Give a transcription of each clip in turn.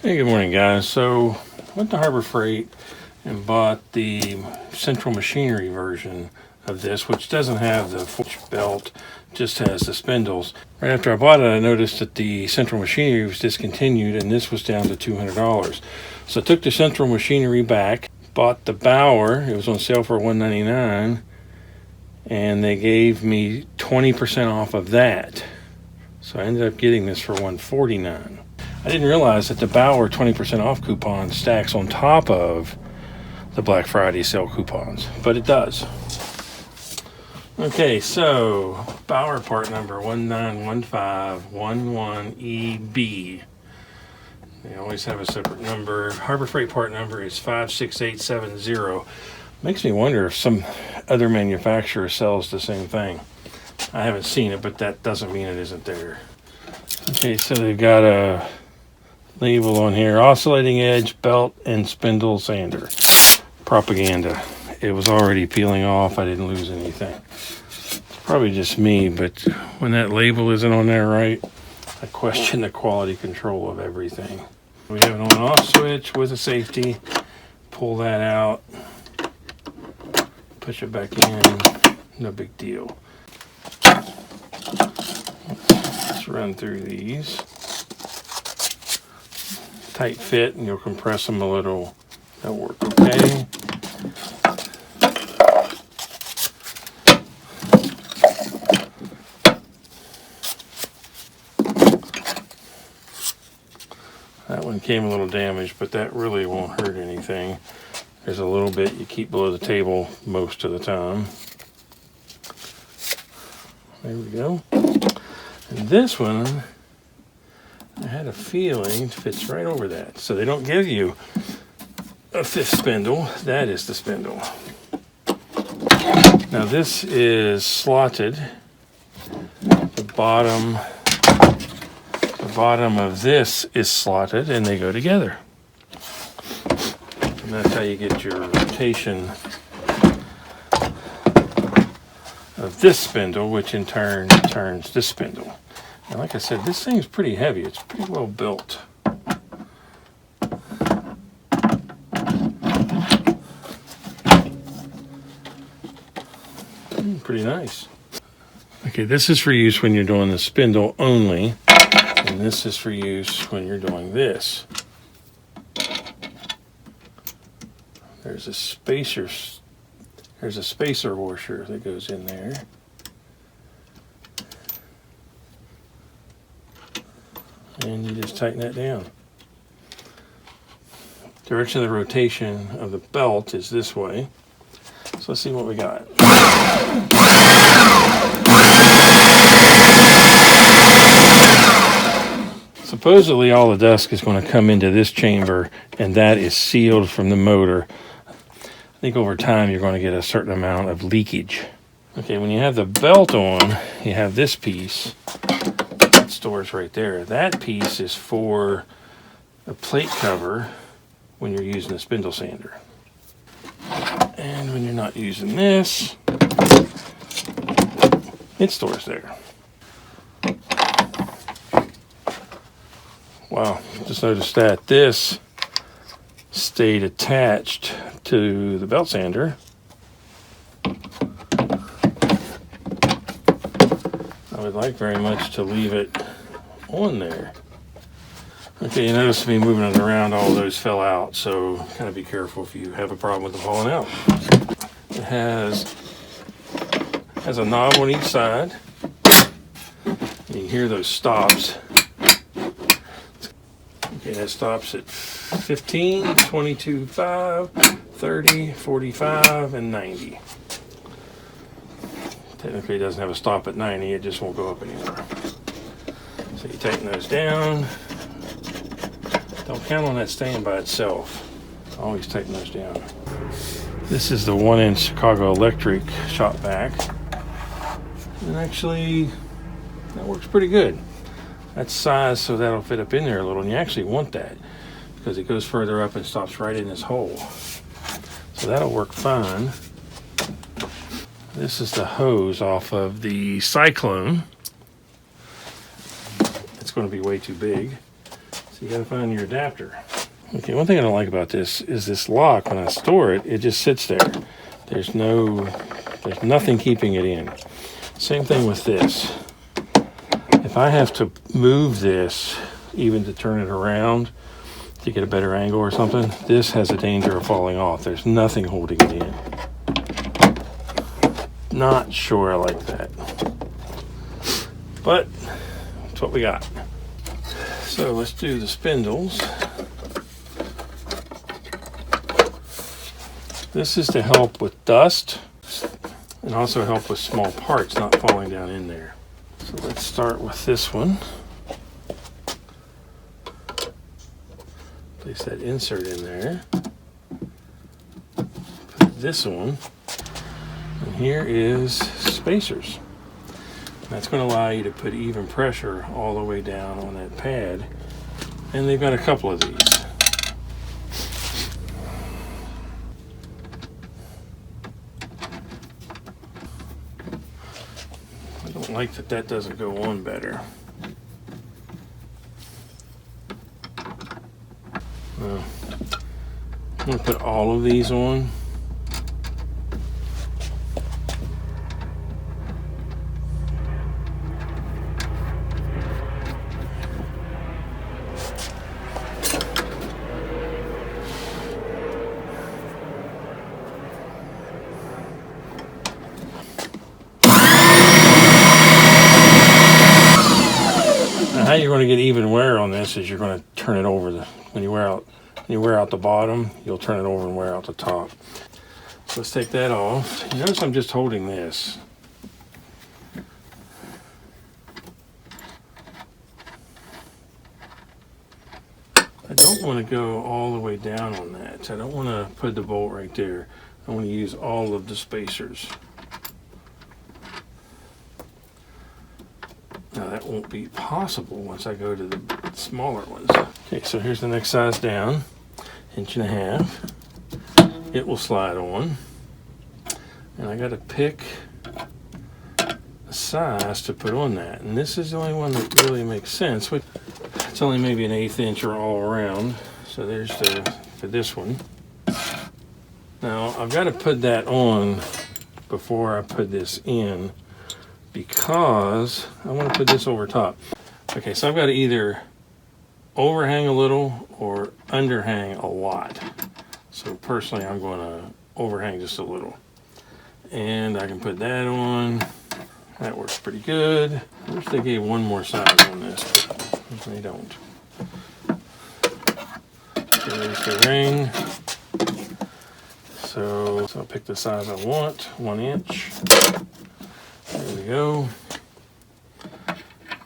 Hey, good morning, guys. So, went to Harbor Freight and bought the Central Machinery version of this, which doesn't have the forge belt, just has the spindles. Right after I bought it, I noticed that the Central Machinery was discontinued and this was down to $200. So I took the Central Machinery back, bought the Bauer. It was on sale for $199, and they gave me 20% off of that. So I ended up getting this for $149. I didn't realize that the Bauer 20% off coupon stacks on top of the Black Friday sale coupons, but it does. Okay, so Bauer part number 191511EB. They always have a separate number. Harbor Freight part number is 56870. Makes me wonder if some other manufacturer sells the same thing. I haven't seen it, but that doesn't mean it isn't there. Okay, so they've got a label on here: oscillating edge, belt, and spindle sander. Propaganda. It was already peeling off. I didn't lose anything. It's probably just me, but when that label isn't on there right, I question the quality control of everything. We have an on-off switch with a safety. Pull that out. Push it back in. No big deal. Let's run through these. Tight fit, and you'll compress them a little. That'll work okay. That one came a little damaged, but that really won't hurt anything. There's a little bit you keep below the table most of the time. There we go. And this one, I had a feeling it fits right over that. So they don't give you a fifth spindle. That is the spindle. Now this is slotted. The bottom of this is slotted, and they go together. And that's how you get your rotation of this spindle, which in turn turns this spindle. And like I said, this thing's pretty heavy. It's pretty well built. Pretty nice. Okay, this is for use when you're doing the spindle only, and this is for use when you're doing this. There's a spacer washer that goes in there. And you just tighten that down. Direction of the rotation of the belt is this way. So let's see what we got. Supposedly all the dust is going to come into this chamber, and that is sealed from the motor. I think over time you're going to get a certain amount of leakage. Okay, when you have the belt on, you have this piece. Stores right there. That piece is for a plate cover when you're using a spindle sander. And when you're not using this, it stores there. Wow, just noticed that this stayed attached to the belt sander. I would like very much to leave it on there. Okay, you notice me moving it around, all those fell out, so kind of be careful if you have a problem with them falling out. It has a knob on each side. You can hear those stops. Okay, that stops at 15, 22, 5, 30, 45, and 90. Technically it doesn't have a stop at 90, it just won't go up anymore. So you tighten those down. Don't count on that staying by itself. Always tighten those down. This is the 1-inch Chicago Electric shop vac. And actually, that works pretty good. That's size, so that'll fit up in there a little. And you actually want that because it goes further up and stops right in this hole. So that'll work fine. This is the hose off of the Cyclone. It's going to be way too big. So you gotta find your adapter. Okay, one thing I don't like about this is this lock, when I store it, it just sits there. There's nothing keeping it in. Same thing with this. If I have to move this, even to turn it around, to get a better angle or something, this has a danger of falling off. There's nothing holding it in. Not sure I like that. But that's what we got. So let's do the spindles. This is to help with dust and also help with small parts not falling down in there. So let's start with this one. Place that insert in there. Put this one. And here is spacers. That's going to allow you to put even pressure all the way down on that pad. And they've got a couple of these. I don't like that that doesn't go on better. I'm going to put all of these on. How you're going to get even wear on this is you're going to turn it over. When you wear out the bottom, you'll turn it over and wear out the top. So let's take that off. You notice I'm just holding this. I don't want to go all the way down on that. So I don't want to put the bolt right there. I want to use all of the spacers. Now that won't be possible once I go to the smaller ones. Okay, so here's the next size down, 1.5 inches. It will slide on. And I got to pick a size to put on that. And this is the only one that really makes sense. It's only maybe an 1/8 inch or all around. So there's for this one. Now I've got to put that on before I put this in, because I want to put this over top. Okay, so I've got to either overhang a little or underhang a lot. So personally, I'm going to overhang just a little. And I can put that on. That works pretty good. I wish they gave one more size on this, but they don't. There's the ring. So I'll pick the size I want, 1 inch. There we go.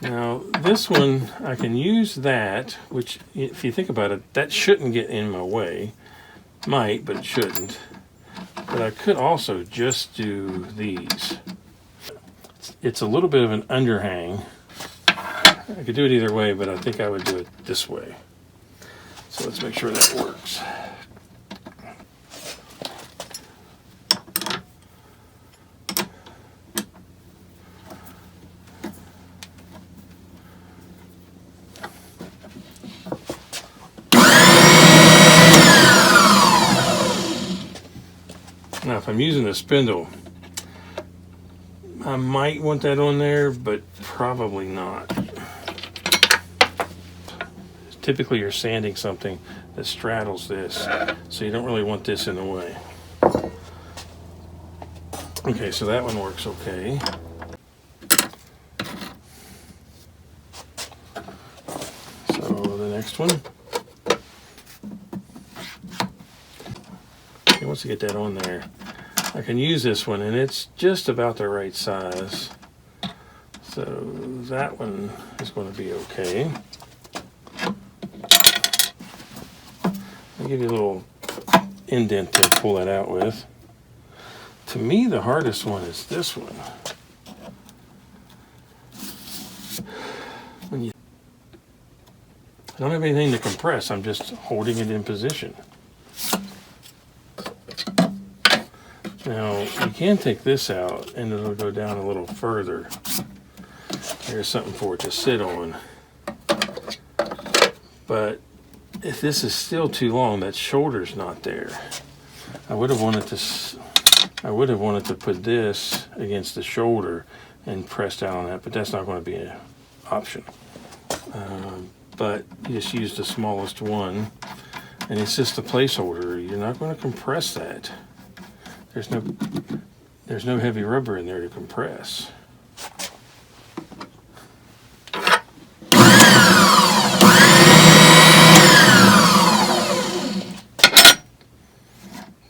Now this one, I can use that, which if you think about it, that shouldn't get in my way. Might, but it shouldn't. But I could also just do these. It's a little bit of an underhang. I could do it either way, but I think I would do it this way. So let's make sure that works. Now, if I'm using a spindle, I might want that on there, but probably not. Typically, you're sanding something that straddles this, so you don't really want this in the way. Okay, so that one works okay. So the next one. Okay, once you get that on there, I can use this one, and it's just about the right size. So that one is going to be okay. I'll give you a little indent to pull that out with. To me, the hardest one is this one. I don't have anything to compress, I'm just holding it in position. Now, you can take this out and it'll go down a little further. There's something for it to sit on. But if this is still too long, that shoulder's not there. I would have wanted to put this against the shoulder and press down on that, but that's not going to be an option. But you just use the smallest one, and it's just a placeholder. You're not going to compress that. There's no heavy rubber in there to compress.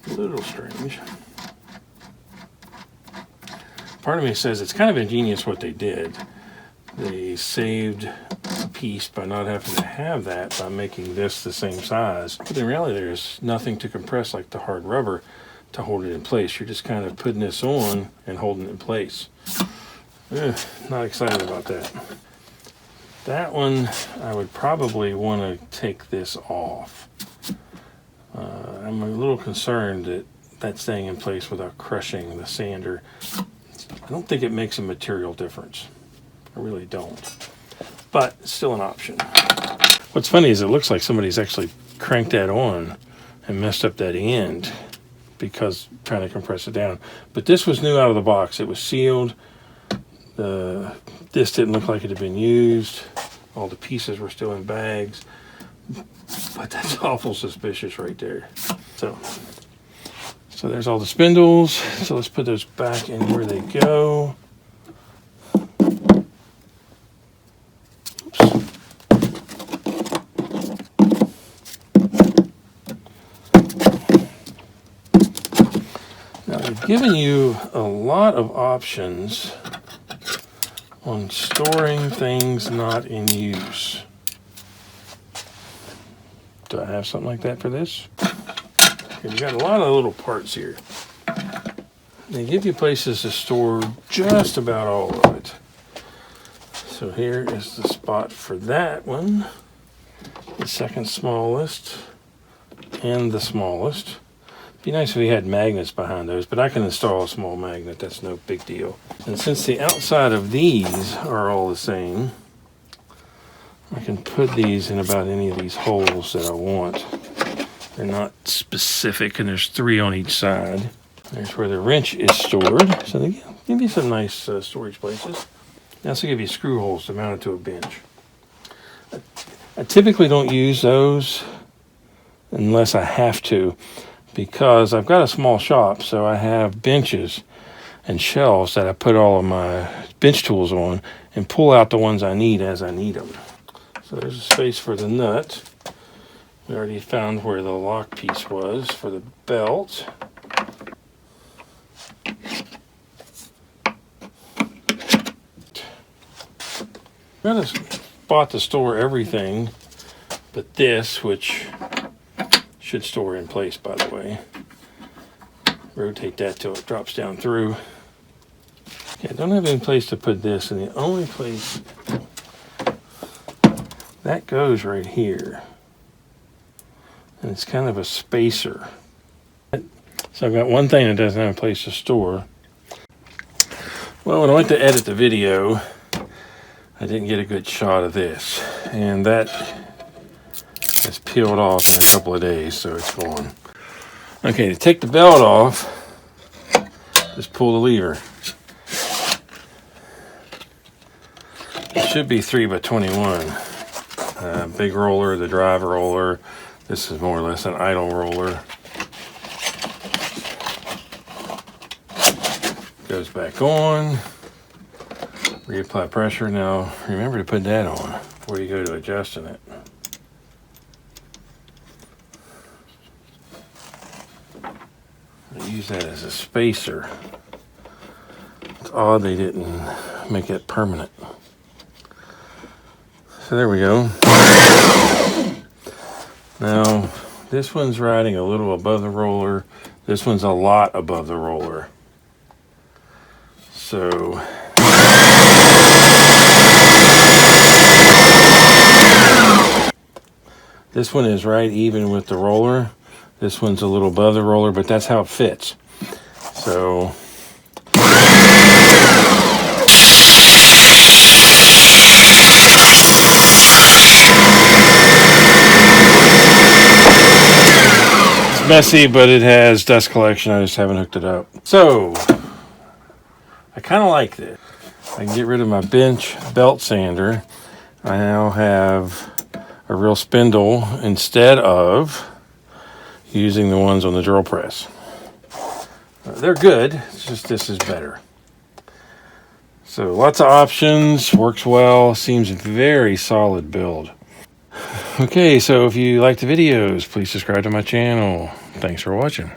A little strange. Part of me says it's kind of ingenious what they did. They saved a piece by not having to have that, by making this the same size. But in reality, there's nothing to compress like the hard rubber to hold it in place. You're just kind of putting this on and holding it in place. Not excited about that. That one, I would probably want to take this off. I'm a little concerned that that's staying in place without crushing the sander. I don't think it makes a material difference. I really don't. But it's still an option. What's funny is it looks like somebody's actually cranked that on and messed up that end because trying to compress it down. But this was new out of the box. It was sealed. This didn't look like it had been used. All the pieces were still in bags. But that's awful suspicious right there. So there's all the spindles. So let's put those back in where they go. Now they've given you a lot of options on storing things not in use. Do I have something like that for this? You've got a lot of little parts here. They give you places to store just about all of it. So here is the spot for that one. The second smallest and the smallest. Be nice if we had magnets behind those, but I can install a small magnet. That's no big deal. And since the outside of these are all the same, I can put these in about any of these holes that I want. They're not specific, and there's 3 on each side. There's where the wrench is stored. So they give you some nice storage places. They also give you screw holes to mount it to a bench. I typically don't use those unless I have to, because I've got a small shop, so I have benches and shelves that I put all of my bench tools on and pull out the ones I need as I need them. So there's a space for the nut. We already found where the lock piece was for the belt. Got a spot to store everything but this, which should store in place, by the way. Rotate that till it drops down through. Yeah, I don't have any place to put this, and the only place that goes right here. And it's kind of a spacer. So I've got one thing that doesn't have a place to store. Well, when I went to edit the video, I didn't get a good shot of this. And that has peeled off in a couple of days, so it's gone. Okay, to take the belt off, just pull the lever. It should be 3x21. Big roller, the drive roller. This is more or less an idle roller. Goes back on. Reapply pressure. Now, remember to put that on before you go to adjusting it. I use that as a spacer. It's odd they didn't make it permanent. So there we go. Now, this one's riding a little above the roller. This one's a lot above the roller. So, this one is right even with the roller. This one's a little above the roller, but that's how it fits. So, messy, but it has dust collection. I just haven't hooked it up. So, I kind of like this. I can get rid of my bench belt sander. I now have a real spindle instead of using the ones on the drill press. They're good, it's just this is better. So lots of options, works well, seems a very solid build. Okay, so if you like the videos, please subscribe to my channel. Thanks for watching.